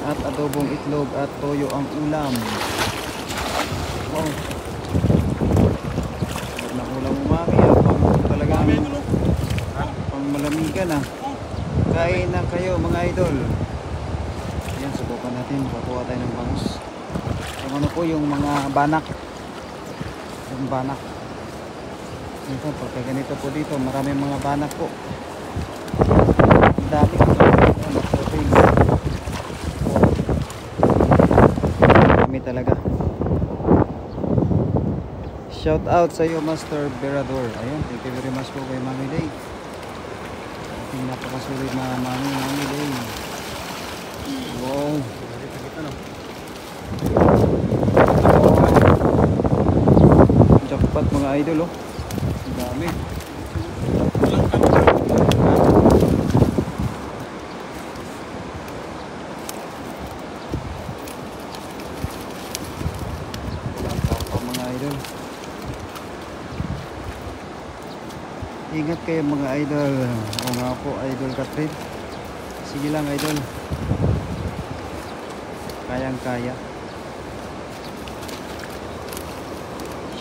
at adobong itlog at toyo ang ulam. Wow, na ulam umami pang talagang pang malamigan ah. Kain na kayo mga idol. Ayan, subukan natin, pakuha tayo ng bangus. Yung ano po, yung mga banak, yung banak. Ito, pagka ganito po dito, maraming mga banak po. Ang dami ko ng protein. Dami talaga. Shout out sa iyo Master Berador. Ayun, thank you very much po kay Mami Day. Ating napakasulit na Mami Day. Wow. Jackpot mga idol oh. Ang dami. Mga idol. Ingat kayo mga idol. O nga po idol Katrin. Sige lang idol. Kayang kaya.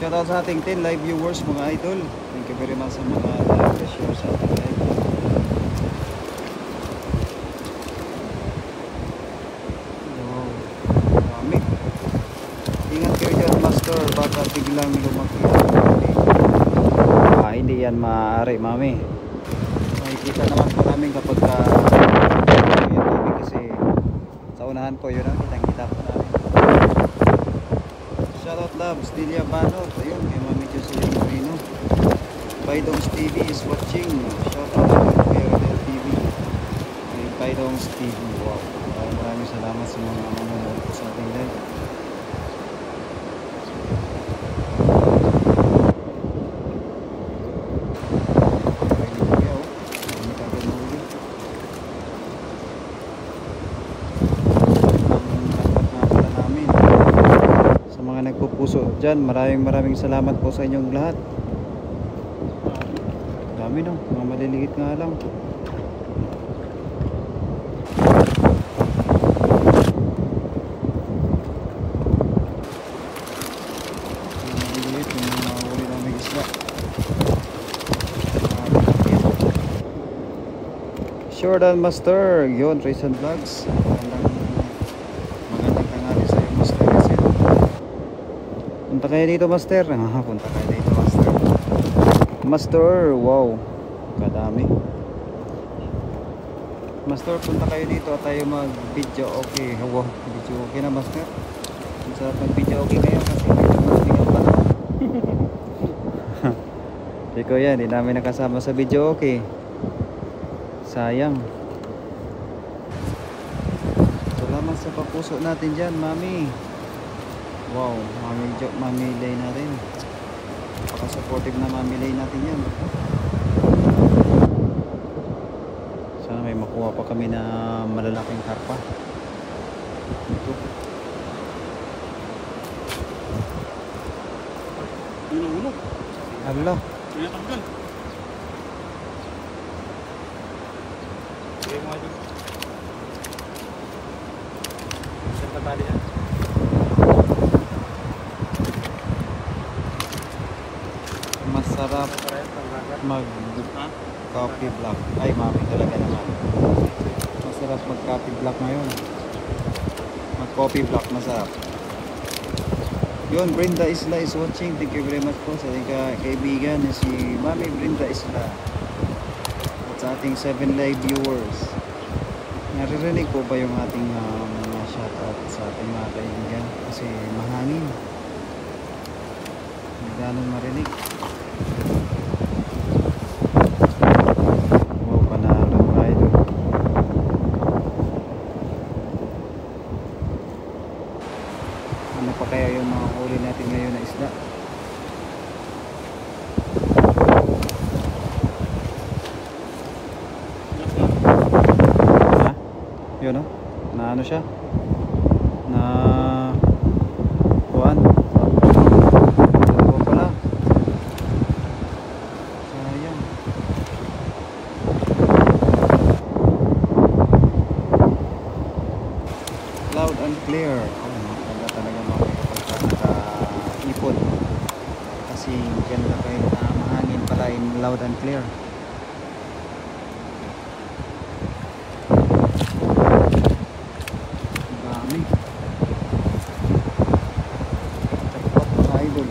Shoutout sa ating 10 live viewers mga idol. Thank you very much sa mga share sa ating live. Wow, dami. Ingat kayo dyan Master, baka biglang lumaki. Hindi yan maaari mami. Makikita naman po namin kapag yung kasi sa unahan po yun ang kitang-kita po namin. Shoutout Labs, Delia Banot. Ayun, kay Mami Jocelyn Moreno. Baidongs TV is watching. Shoutout kay Rodel TV. Kay Baidongs TV. Wow, maraming salamat sa mga manonood sa ating live. Puso dyan, maraming salamat po sa inyong lahat. Dami no, mga maliliit nga lang. Maliliit yung mga uli namin isla. Jordan Master, yun, Rayson Vlogs. Punta kayo dito Master. Punta kayo dito Master. Master, wow, kadami. Master, punta kayo dito at tayo mag video okay. Wow, video okay na Master. Ang sarap mag video okay ngayon kasi medyo pa na. Hindi ko yan, hindi namin nakasama sa video okay. Sayang. Salamat sa papuso natin dyan Mami. Wow, Mami Lay natin. Napaka-supportive na Mami Lay natin yan. Sana may makuha pa kami na malalaking karpa. Ito. Yun ang ulo. Hala. Pinatanggal. Sige mo ito. Saan tatali yan? Masarap mag coffee block. Ay Mami talaga naman. Masarap mag coffee block ngayon. Mag coffee block masarap. Yun, Brenda Isla is watching. Thank you very much po sa ating kaibigan na si Mami Brenda Isla at sa ating 7 live viewers. Naririnig po ba yung ating mga shoutout sa ating mga kaibigan? Kasi mahangin. Hindi ganun marinig. Wow, panalo mga idol. Ano pa kaya yung mga huli natin ngayon na isda? Ha? Yun o? Na ano siya? Na kuwan? Dalawa pala. Sayang. loud and clear. Oh, maganda talaga mga kapag naka-ipod. Kasi ganda kayo na mahangin pala in loud and clear. Ang dami. Jackpot mga idol.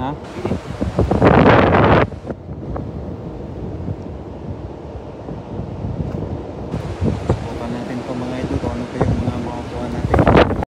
Ha?